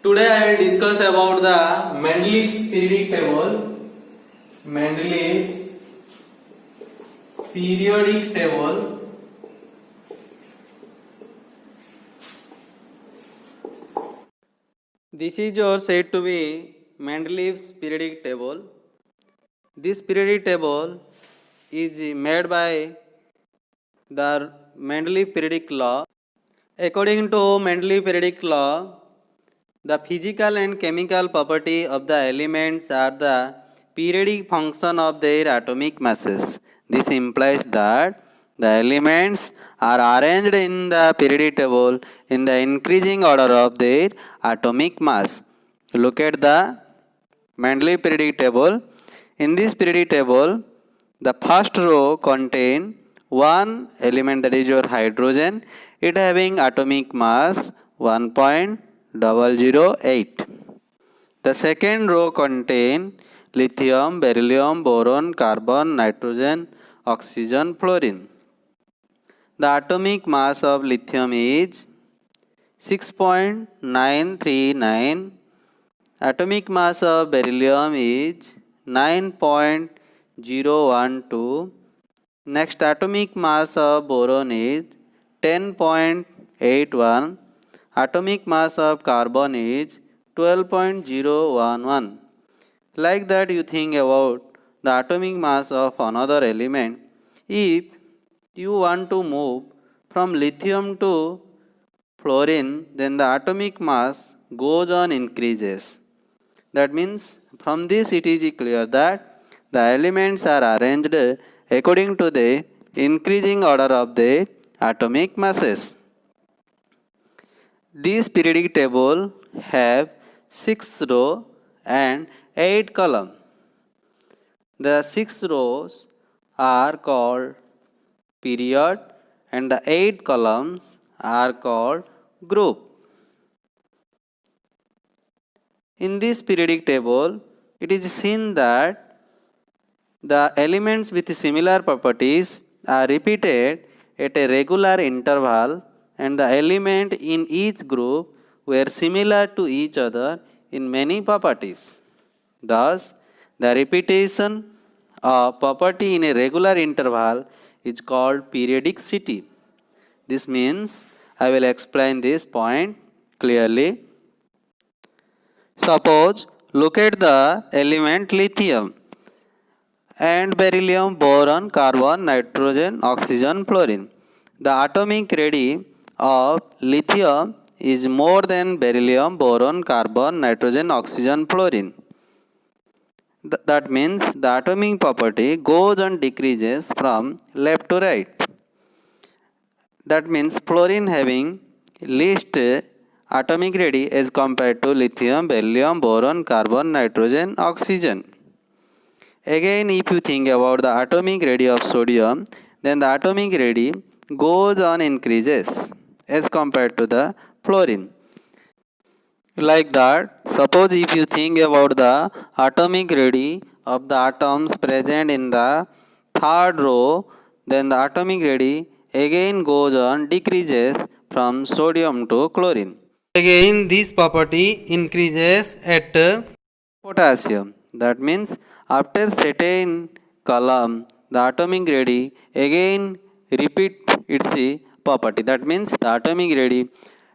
Today I will discuss about the Mendeleev's periodic table. Mendeleev's periodic table. This is your said to be Mendeleev's periodic table. This periodic table is made by the Mendeleev periodic law. According to Mendeleev periodic law, the physical and chemical property of the elements are the periodic function of their atomic masses. This implies that the elements are arranged in the periodic table in the increasing order of their atomic mass. Look at the Mendeleev periodic table. In this periodic table, the first row contain one element, that is your hydrogen, it having atomic mass 1.008. The second row contain lithium, beryllium, boron, carbon, nitrogen, oxygen, fluorine. The atomic mass of lithium is 6.939. Atomic mass of beryllium is 9.012. Next, atomic mass of boron is 10.81. Atomic mass of carbon is 12.011. Like that, you think about the atomic mass of another element. If you want to move from lithium to fluorine, then the atomic mass goes on increases. That means from this it is clear that the elements are arranged according to the increasing order of the atomic masses. This periodic table have 6 rows and 8 columns. The 6 rows are called period and the 8 columns are called group. In this periodic table, it is seen that the elements with similar properties are repeated at a regular interval and the element in each group were similar to each other in many properties. Thus, the repetition of property in a regular interval is called periodicity. This means I will explain this point clearly. Suppose look at the element lithium and beryllium, boron, carbon, nitrogen, oxygen, fluorine. The atomic radii of lithium is more than beryllium, boron, carbon, nitrogen, oxygen, fluorine. That means the atomic property goes on decreases from left to right. That means fluorine having least atomic radii as compared to lithium, beryllium, boron, carbon, nitrogen, oxygen. Again, if you think about the atomic radii of sodium, then the atomic radii goes on increases as compared to the fluorine. Like that, suppose if you think about the atomic radii of the atoms present in the third row, then the atomic radii again goes on decreases from sodium to chlorine. Again, this property increases at potassium. That means after certain column, the atomic radii again repeat its property. That means the atomic radii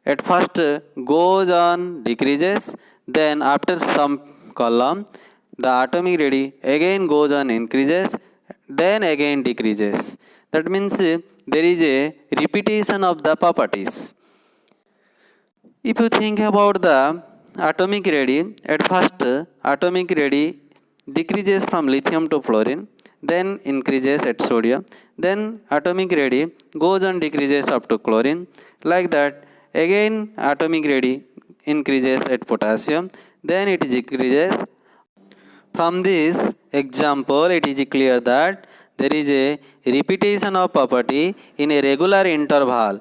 at first goes on decreases, then after some column, the atomic radii again goes on increases, then again decreases. That means there is a repetition of the properties. If you think about the atomic radii, at first atomic radii decreases from lithium to fluorine, then increases at sodium, then atomic radii goes on decreases up to chlorine. Like that, again atomic radii increases at potassium, then it decreases. From this example, it is clear that there is a repetition of property in a regular interval,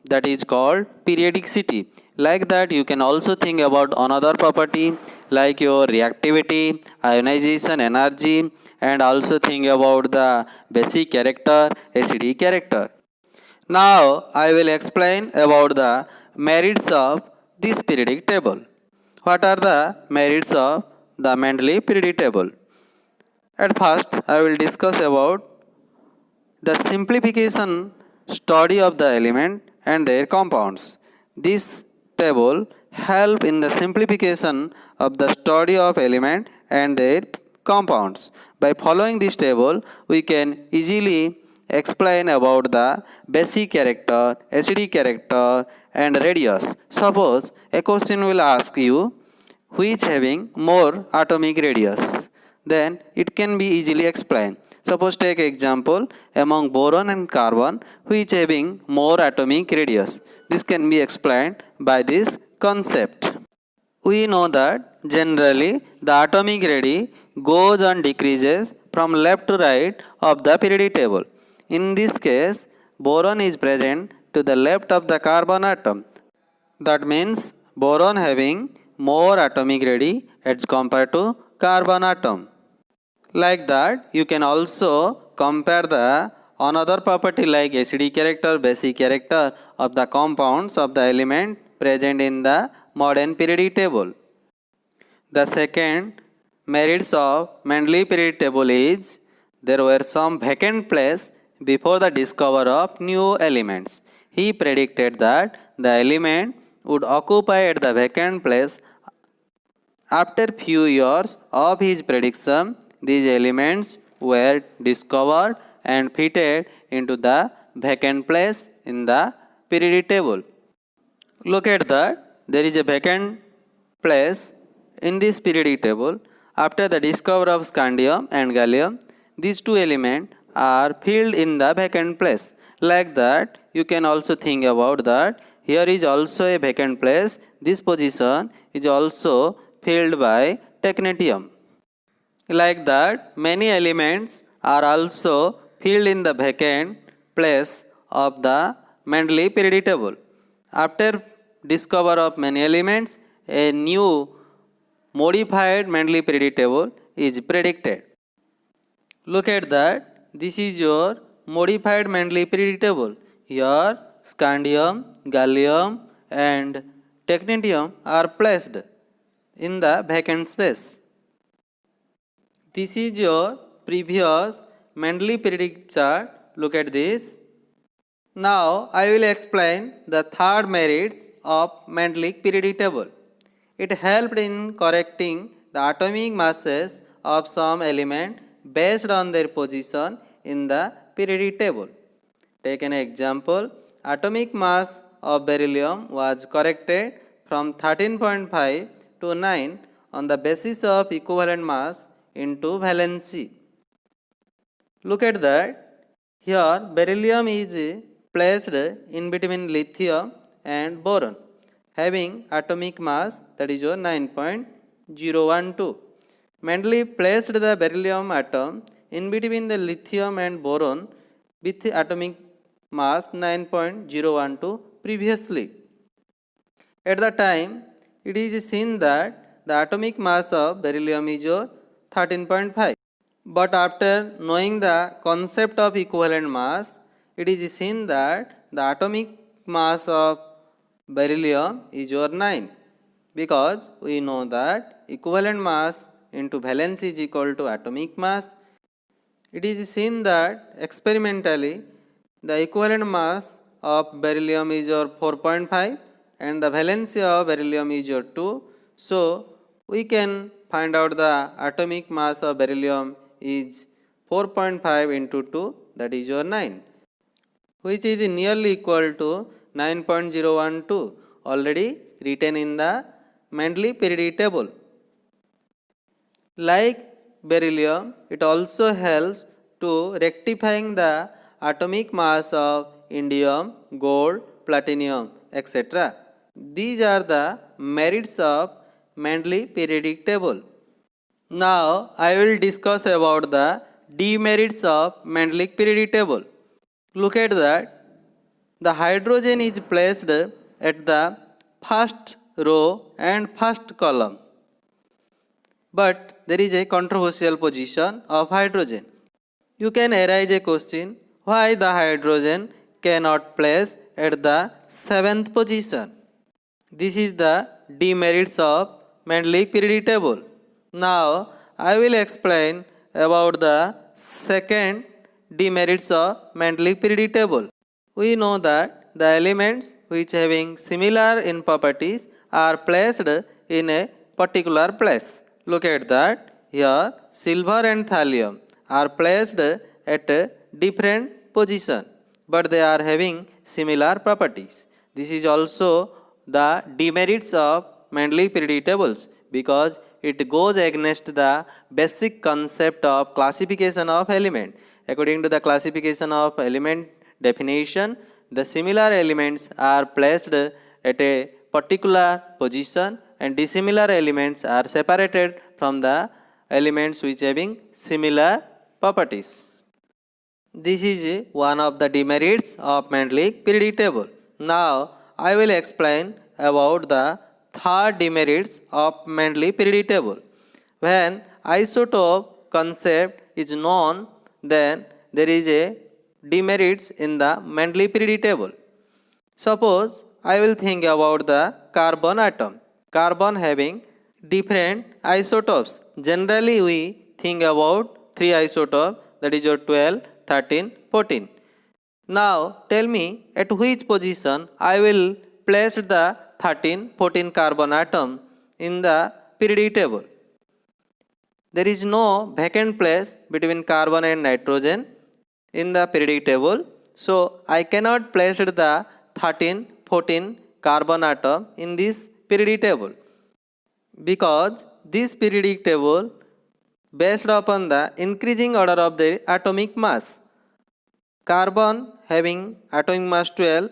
that is called periodicity. Like that, you can also think about another property like your reactivity, ionization energy, and also think about the basic character, acidic character. Now I will explain about the merits of this periodic table. What are the merits of the Mendeleev periodic table? At first, I will discuss about the simplification study of the element and their compounds. This table help in the simplification of the study of element and their compounds. By following this table, we can easily explain about the basic character, acidic character and radius. Suppose a question will ask you which having more atomic radius, then it can be easily explained. Suppose take example among boron and carbon which having more atomic radius. This can be explained by this concept. We know that generally the atomic radius goes and decreases from left to right of the periodic table. In this case, boron is present to the left of the carbon atom. That means boron having more atomic radius as compared to carbon atom. Like that, you can also compare the another property like acidic character, basic character of the compounds of the element present in the modern periodic table. The second merits of Mendeleev periodic table is there were some vacant place before the discovery of new elements. He predicted that the element would occupy at the vacant place. After few years of his prediction, these elements were discovered and fitted into the vacant place in the periodic table. Look at that, there is a vacant place in this periodic table. After the discovery of scandium and gallium, these two elements are filled in the vacant place. Like that, you can also think about that. Here is also a vacant place. This position is also filled by technetium. Like that, many elements are also filled in the vacant place of the Mendeleev periodic table. After discovery of many elements, a new modified Mendeleev periodic table is predicted. Look at that. This is your modified Mendeleev periodic table. Here, scandium, gallium, and technetium are placed in the vacant space. This is your previous Mendeleev periodic chart. Look at this. Now I will explain the third merits of Mendeleev periodic table. It helped in correcting the atomic masses of some element based on their position in the periodic table. Take an example. Atomic mass of beryllium was corrected from 13.5 to 9 on the basis of equivalent mass into valency. Look at that. Here beryllium is placed in between lithium and boron, having atomic mass that is your 9.012. Mendeleev placed the beryllium atom in between the lithium and boron with atomic mass 9.012 previously. At the time, it is seen that the atomic mass of beryllium is your 13.5. But after knowing the concept of equivalent mass, it is seen that the atomic mass of beryllium is your 9, because we know that equivalent mass into valence is equal to atomic mass. It is seen that experimentally the equivalent mass of beryllium is your 4.5 and the valency of beryllium is your 2. So we can find out the atomic mass of beryllium is 4.5 into 2, that is your 9, which is nearly equal to 9.012 already written in the Mendeleev periodic table. Like beryllium, it also helps to rectifying the atomic mass of indium, gold, platinum, etc. These are the merits of Mendeleev periodic table. Now I will discuss about the demerits of Mendeleev periodic table. Look at that. The hydrogen is placed at the first row and first column. But there is a controversial position of hydrogen. You can arise a question why the hydrogen cannot place at the 7th position. This is the demerits of Mendeleev periodic table. Now I will explain about the second demerits of Mendeleev periodic table. We know that the elements which having similar in properties are placed in a particular place. Look at that. Here silver and thallium are placed at a different position, but they are having similar properties. This is also the demerits of Mendeleev periodic tables because it goes against the basic concept of classification of element. According to the classification of element definition, the similar elements are placed at a particular position and dissimilar elements are separated from the elements which having similar properties. This is one of the demerits of Mendeleev periodic table. Now I will explain about the third demerits of Mendeleev periodic table. When isotope concept is known, then there is a demerits in the Mendeleev periodic table. Suppose I will think about the carbon atom. Carbon having different isotopes. Generally we think about three isotopes, that is your 12, 13, 14. Now tell me at which position I will place the 13, 14 carbon atom in the periodic table. There is no vacant place between carbon and nitrogen in the periodic table. So I cannot place the 13, 14 carbon atom in this periodic table because this periodic table based upon the increasing order of their atomic mass. Carbon having atomic mass 12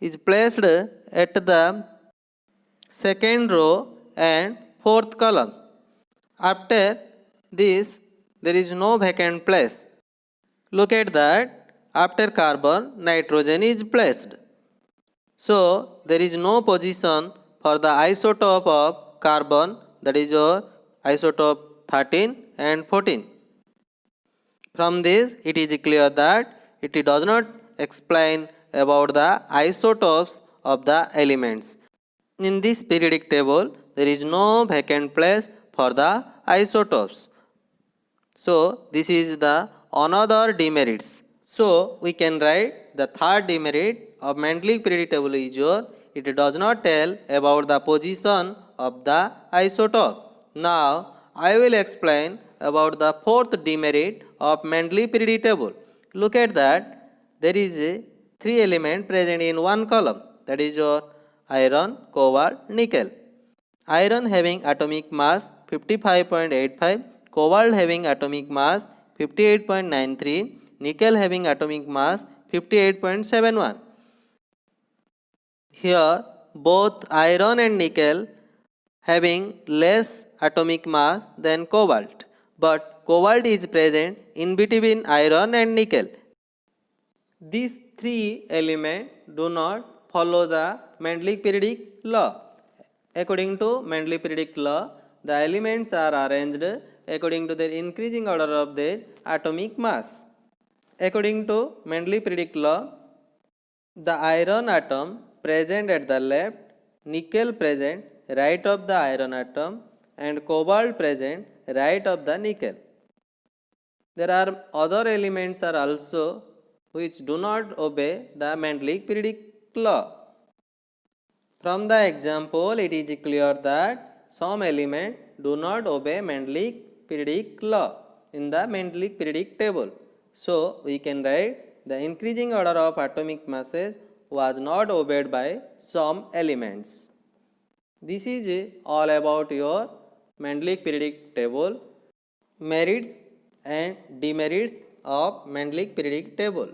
is placed at the second row and fourth column. After this, there is no vacant place. Look at that. After carbon, nitrogen is placed. So there is no position for the isotope of carbon, that is your isotope 13 and 14. From this, it is clear that it does not explain about the isotopes of the elements. In this periodic table, there is no vacant place for the isotopes. So this is the another demerits. So we can write the third demerit of Mendeleev periodic table is your, it does not tell about the position of the isotope. Now I will explain about the fourth demerit of Mendeleev periodic table. Look at that. There is a three element present in one column, that is your iron, cobalt, nickel. Iron having atomic mass 55.85, cobalt having atomic mass 58.93, nickel having atomic mass 58.71. Here both iron and nickel having less atomic mass than cobalt, but cobalt is present in between iron and nickel. These three elements do not follow the Mendeleev periodic law. According to Mendeleev periodic law, the elements are arranged according to their increasing order of their atomic mass. According to Mendeleev periodic law, the iron atom present at the left, nickel present right of the iron atom, and cobalt present right of the nickel. There are other elements are also which do not obey the Mendeleev periodic law. From the example, it is clear that some elements do not obey Mendeleev periodic law in the Mendeleev periodic table. So we can write the increasing order of atomic masses was not obeyed by some elements. This is all about your Mendeleev periodic table, merits and demerits of Mendeleev periodic table.